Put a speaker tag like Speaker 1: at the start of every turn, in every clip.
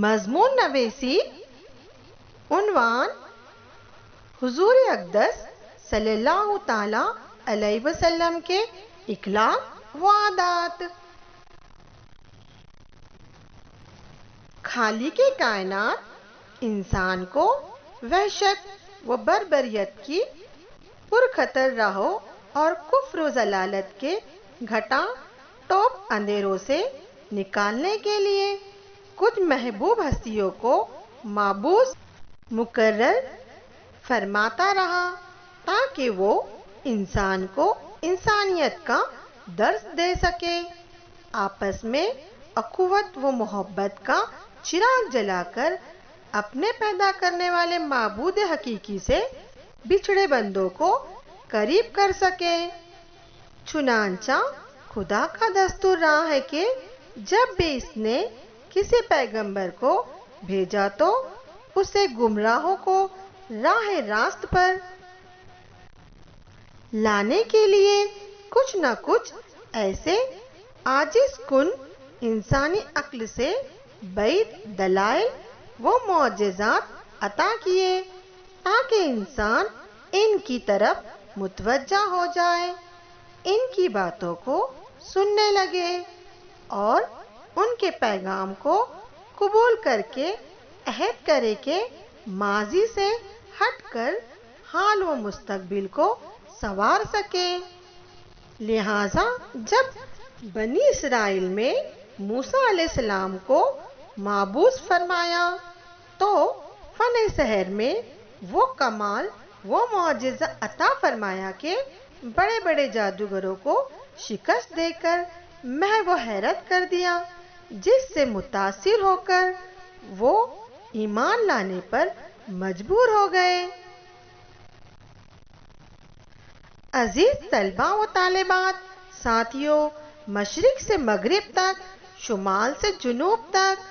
Speaker 1: مضمون نویسی، عنوان حضور اقدس صلی اللہ تعالی علیہ وسلم کے اخلاق و عادات۔ خالق کائنات انسان کو وحشت و بربریت کی پرخطر راہوں اور کفر و ضلالت کے گھٹا ٹوپ اندھیروں سے نکالنے کے لیے کچھ محبوب ہستیوں کو مبعوث مقرر فرماتا رہا تاکہ وہ انسان کو انسانیت کا درس دے سکے، آپس میں اخوت و محبت کا چراغ جلا کر اپنے پیدا کرنے والے معبود حقیقی سے بچھڑے بندوں کو قریب کر سکے۔ چنانچہ خدا کا دستور رہا ہے کہ جب بھی اس نے کسی پیغمبر کو بھیجا تو اسے گمراہوں کو راہ راست پر لانے کے لیے کچھ نہ کچھ ایسے عاجز کن انسانی عقل سے بعید دلائل و معجزات عطا کیے تاکہ انسان ان کی طرف متوجہ ہو جائے، ان کی باتوں کو سننے لگے اور ان کے پیغام کو قبول کر کے عہد کرے کہ ماضی سے ہٹ کر حال و مستقبل کو سنوار سکے۔ لہذا جب بنی اسرائیل میں موسیٰ علیہ السلام کو مبعوث فرمایا تو فن سحر میں وہ کمال و معجزہ عطا فرمایا کہ بڑے بڑے جادوگروں کو شکست دے کر محو حیرت کر دیا، جس سے متاثر ہو کر وہ ایمان لانے پر مجبور ہو گئے۔ عزیز طلباء و طالبات، ساتھیوں، مشرق سے مغرب تک، شمال سے جنوب تک،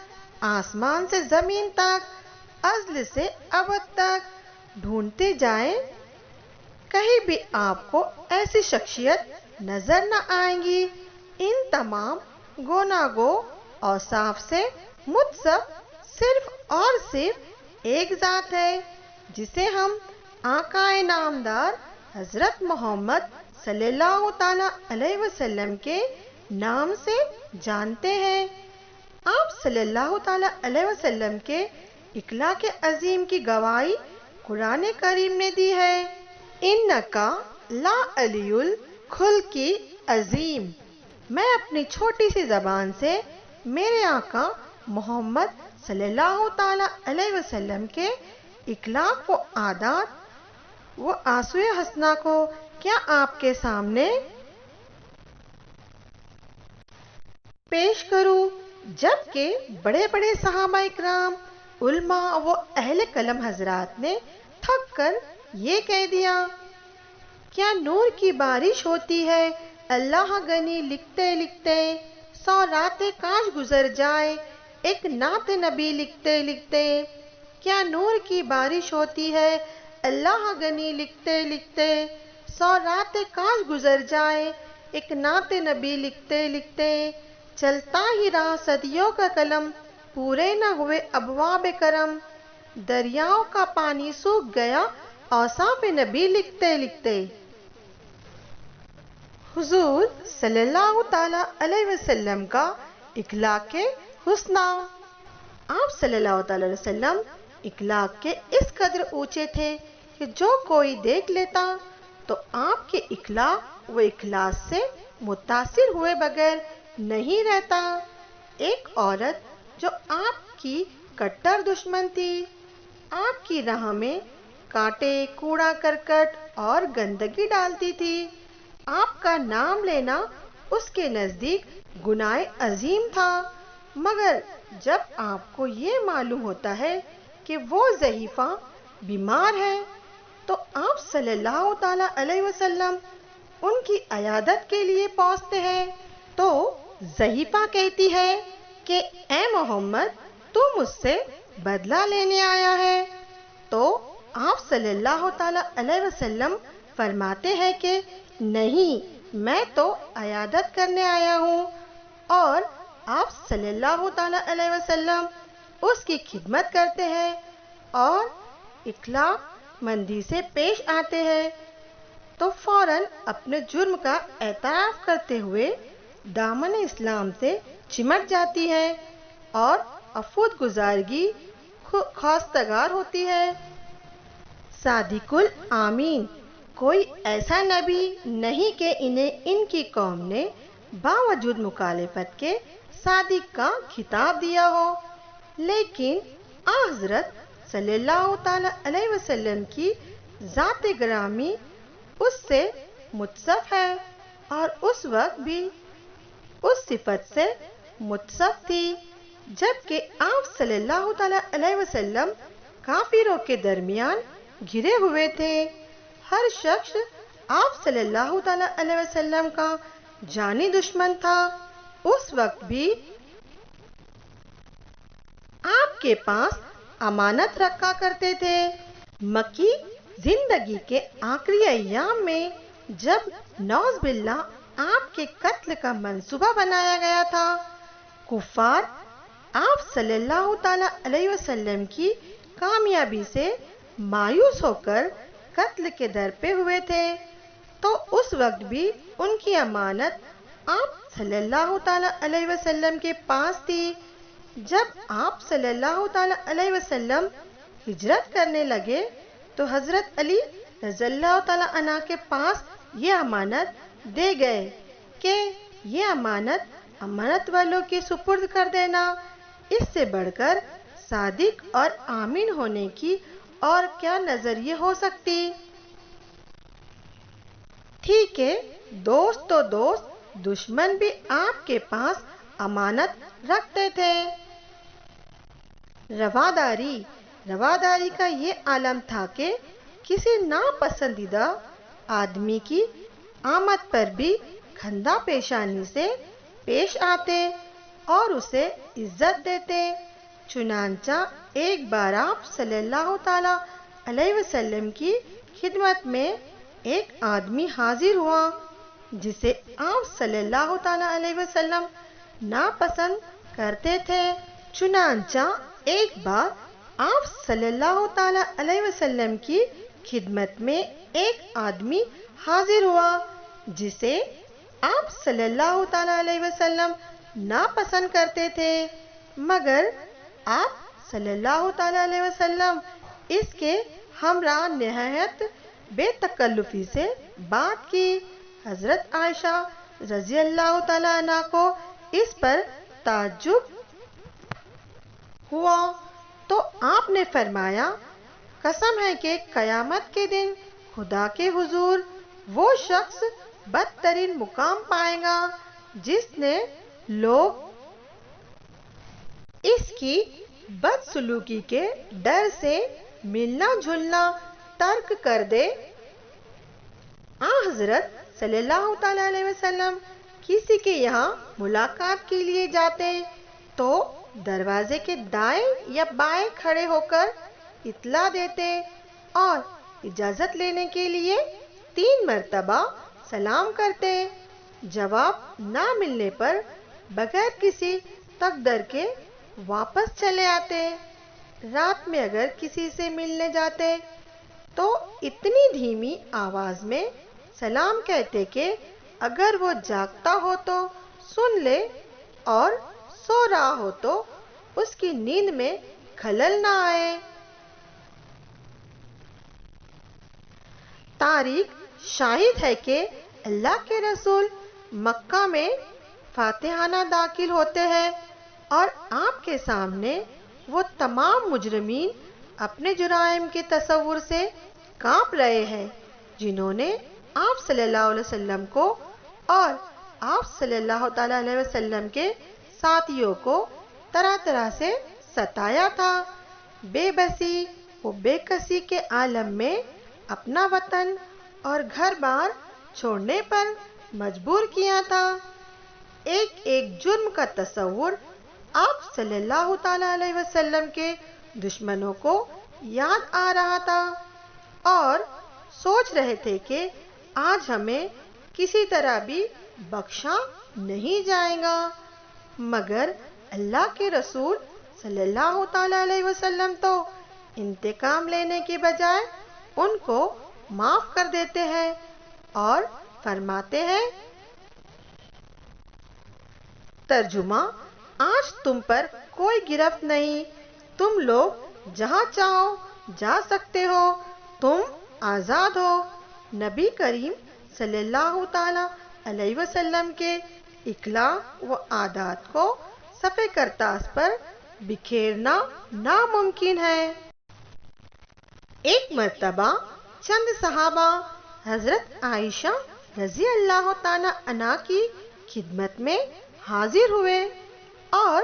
Speaker 1: آسمان سے زمین تک، ازل سے ابد تک ڈھونڈتے جائیں، کہیں بھی آپ کو ایسی شخصیت نظر نہ آئیں گی۔ ان تمام گوناگو اوصاف سے متصف صرف اور صرف ایک ذات ہے جسے ہم آقا نامدار حضرت محمد صلی اللہ تعالی علیہ وسلم کے نام سے جانتے ہیں۔ آپ صلی اللہ تعالی علیہ وسلم کے اخلاق عظیم کی گواہی قرآن کریم نے دی ہے۔ اِنَّکَ لَعَلِیُّ الْخُلُقِ العظیم۔ میں اپنی چھوٹی سی زبان سے میرے آقا محمد صلی اللہ تعالی علیہ وسلم کے اخلاق و عادات و آسوئے حسنہ کو کیا آپ کے سامنے پیش کروں، جبکہ بڑے بڑے صحابہ اکرام، علماء و اہل قلم حضرات نے تھک کر یہ کہہ دیا، کیا نور کی بارش ہوتی ہے اللہ غنی لکھتے لکھتے، 100 راتیں کاش گزر جائے ایک نعت نبی لکھتے لکھتے۔ کیا نور کی بارش ہوتی ہے اللہ غنی لکھتے لکھتے، 100 راتیں کاش گزر جائے ایک نعت نبی لکھتے لکھتے۔ چلتا ہی رہا صدیوں کا قلم، پورے نہ ہوئے ابواب کرم، دریاؤں کا پانی سوکھ گیا اوصاف نبی لکھتے لکھتے۔ حضور صلی اللہ تعالی علیہ وسلم کا اخلاق حسنہ۔ آپ صلی اللہ تعالی علیہ وسلم اخلاق کے اس قدر اونچے تھے کہ جو کوئی دیکھ لیتا تو آپ کے اخلاق و اخلاص سے متاثر ہوئے بغیر نہیں رہتا۔ ایک عورت جو آپ کی کٹر دشمن تھی، آپ کی راہ میں کانٹے، کوڑا کرکٹ اور گندگی ڈالتی تھی، آپ کا نام لینا اس کے نزدیک گناہ عظیم تھا، مگر جب آپ کو یہ معلوم ہوتا ہے کہ وہ ضعیفہ بیمار ہے تو آپ صلی اللہ تعالی علیہ وسلم ان کی عیادت کے لیے پہنچتے ہیں تو ضعیفہ کہتی ہے کہ اے محمد، تو مجھ سے بدلہ لینے آیا ہے، تو آپ صلی اللہ تعالی علیہ وسلم فرماتے ہیں کہ نہیں، میں تو عیادت کرنے آیا ہوں، اور آپ صلی اللہ تعالی علیہ وسلم اس کی خدمت کرتے ہیں اور اخلاق مندی سے پیش آتے ہیں تو فوراً اپنے جرم کا اعتراف کرتے ہوئے دامن اسلام سے چمٹ جاتی ہے اور عفوت گزارگی خواستگار ہوتی ہے۔ صادق الامین، کوئی ایسا نبی نہیں کہ انہیں ان کی قوم نے باوجود مخالفت کے صادق کا خطاب دیا ہو، لیکن حضرت صلی اللہ تعالی علیہ وسلم کی ذات گرامی اس سے متصف ہے اور اس وقت بھی اس صفت سے متصف تھی، جبکہ آپ صلی اللہ تعالی علیہ وسلم کافروں کے درمیان گھرے ہوئے تھے۔ ہر شخص آپ صلی اللہ تعالی علیہ وسلم کا جانی دشمن تھا۔ اس وقت بھی آپ کے پاس امانت رکھا کرتے تھے۔ مکی زندگی کے آخری ایام میں جب نعوذ باللہ آپ کے قتل کا منصوبہ بنایا گیا تھا، کفار آپ صلی اللہ تعالی علیہ وسلم کی کامیابی سے مایوس ہو کر قتل کے در پہ ہوئے تھے، تو اس وقت بھی ان کی امانت آپ صلی اللہ تعالی علیہ وسلم کے پاس تھی۔ جب آپ صلی اللہ تعالی علیہ وسلم ہجرت کرنے لگے تو حضرت علی رضی اللہ تعالی عنہ کے پاس یہ امانت دے گئے کہ یہ امانت والوں کے سپرد کر دینا۔ اس سے بڑھ کر صادق اور آمین ہونے کی اور کیا نظریے ہو سکتی؟ ٹھیک ہے، دوست تو دوست، دشمن بھی آپ کے پاس امانت رکھتے تھے۔ رواداری کا یہ عالم تھا کہ کسی ناپسندیدہ آدمی کی آمد پر بھی خندہ پیشانی سے پیش آتے اور اسے عزت دیتے۔ چنانچہ ایک بار آپ صلی اللہ تعالی علیہ وسلم کی خدمت میں ایک آدمی حاضر ہوا جسے آپ صلی اللہ تعالی علیہ وسلم ناپسند کرتے تھے۔ چنانچہ ایک بار آپ صلی اللہ تعالی علیہ وسلم کی خدمت میں ایک آدمی حاضر ہوا جسے آپ صلی اللہ تعالی علیہ وسلم ناپسند کرتے تھے، مگر آپ صلی اللہ تعالی علیہ وسلم اس کے ہمراہ نہایت بے تکلفی سے بات کی۔ حضرت عائشہ رضی اللہ تعالی عنہ کو اس پر تعجب ہوا تو آپ نے فرمایا، قسم ہے کہ قیامت کے دن خدا کے حضور وہ شخص بدترین مقام پائے گا جس نے لوگ اس کی بدسلوکی کے ڈر سے ملنا جلنا ترک کر دے۔ حضرت صلی اللہ تعالی علیہ وسلم کسی کے یہاں ملاقات کے لیے جاتے تو دروازے کے دائیں یا بائیں کھڑے ہو کر اطلاع دیتے اور اجازت لینے کے لیے 3 مرتبہ سلام کرتے۔ جواب نہ ملنے پر بغیر کسی تقدر کے واپس چلے آتے۔ رات میں اگر کسی سے ملنے جاتے تو اتنی دھیمی آواز میں سلام کہتے کہ اگر وہ جاگتا ہو تو سن لے اور سو رہا ہو تو اس کی نیند میں خلل نہ آئے۔ تاریخ شاہد ہے کہ اللہ کے رسول مکہ میں فاتحانہ داخل ہوتے ہیں اور آپ کے سامنے وہ تمام مجرمین اپنے جرائم کے تصور سے کانپ رہے ہیں جنہوں نے آپ صلی اللہ علیہ وسلم کو اور آپ صلی اللہ تعالی علیہ وسلم کے ساتھیوں کو طرح طرح سے ستایا تھا، بے بسی و بے کسی کے عالم میں اپنا وطن اور گھر بار چھوڑنے پر مجبور کیا تھا۔ ایک ایک جرم کا تصور آپ صلی اللہ تعالی علیہ وسلم کے دشمنوں کو یاد آ رہا تھا اور سوچ رہے تھے کہ آج ہمیں کسی طرح بھی بخشا نہیں جائے گا، مگر اللہ کے رسول صلی اللہ تعالی علیہ وسلم تو انتقام لینے کے بجائے ان کو معاف کر دیتے ہیں اور فرماتے ہیں، ترجمہ: آج تم پر کوئی گرفت نہیں، تم لوگ جہاں چاہو جا سکتے ہو، تم آزاد ہو۔ نبی کریم صلی اللہ تعالی علیہ وسلم کے اخلاق و عادات کو صفحہ کرتاس پر بکھیرنا ناممکن ہے۔ ایک مرتبہ چند صحابہ حضرت عائشہ رضی اللہ تعالی عنہا کی خدمت میں حاضر ہوئے اور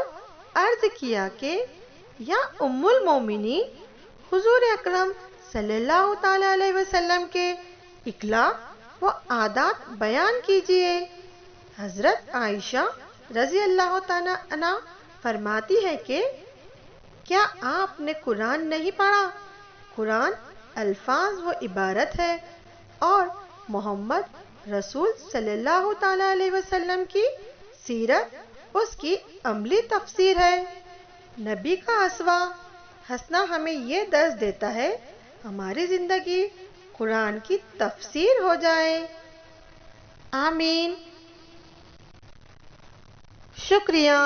Speaker 1: عرض کیا کہ یا ام المومنین، حضور اکرم صلی اللہ تعالی علیہ وسلم کے اخلاق و عادات بیان کیجیے۔ حضرت عائشہ رضی اللہ تعالی عنہا فرماتی ہے کہ کیا آپ نے قرآن نہیں پڑھا؟ قرآن الفاظ و عبارت ہے اور محمد رسول صلی اللہ تعالی علیہ وسلم کی سیرت اس کی عملی تفسیر ہے۔ نبی کا اسوہ حسنہ ہمیں یہ درس دیتا ہے ہماری زندگی قرآن کی تفسیر ہو جائے۔ آمین۔ شکریہ۔